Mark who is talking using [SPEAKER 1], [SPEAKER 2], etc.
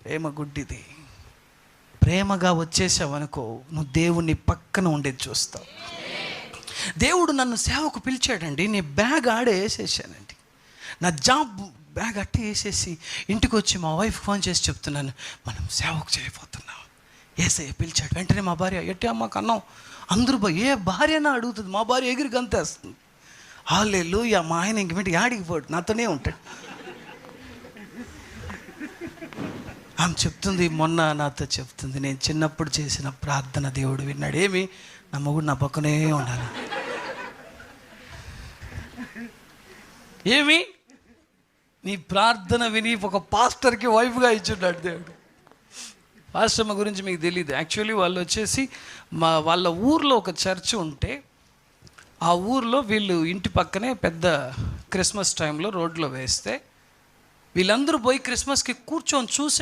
[SPEAKER 1] ప్రేమ గుడ్డిది. ప్రేమగా వచ్చేసావనుకో, నువ్వు దేవుని పక్కన ఉండేది చూస్తావు. దేవుడు నన్ను సేవకు పిలిచాడండి, నీ బ్యాగ్ ఆడే వేసేసానండి. నా జాబ్ బ్యాగ్ అట్టే వేసేసి ఇంటికి వచ్చి మా వైఫ్ ఫోన్ చేసి చెప్తున్నాను, మనం సేవకు చేయబోతున్నాం, యేసయ్య పిలిచాడు. వెంటనే మా భార్య, ఎట్టి అమ్మకు అన్నాం. అందరూ ఏ భార్యనా అడుగుతుంది, మా భార్య ఎగిరి గంతేస్తుంది. హల్లెలూయా, మా ఆయన ఇంక వెంట యాడికి పోడు, నాతోనే ఉంటాడు. ఆమె చెప్తుంది, మొన్న నాతో చెప్తుంది, నేను చిన్నప్పుడు చేసిన ప్రార్థన దేవుడు విన్నాడు. ఏమి, నా మొగుడు నా పక్కనే ఉండాలి. ఏమి, నీ ప్రార్థన విని ఒక పాస్టర్కి వైఫ్గా ఇచ్చున్నాడు దేవుడు. పాస్టర్మ గురించి మీకు తెలియదు. యాక్చువల్లీ వాళ్ళు వచ్చేసి వాళ్ళ ఊర్లో ఒక చర్చ్ ఉంటే, ఆ ఊర్లో వీళ్ళు ఇంటి పక్కనే పెద్ద క్రిస్మస్ టైంలో రోడ్లో వేస్తే వీళ్ళందరూ పోయి క్రిస్మస్కి కూర్చొని చూసే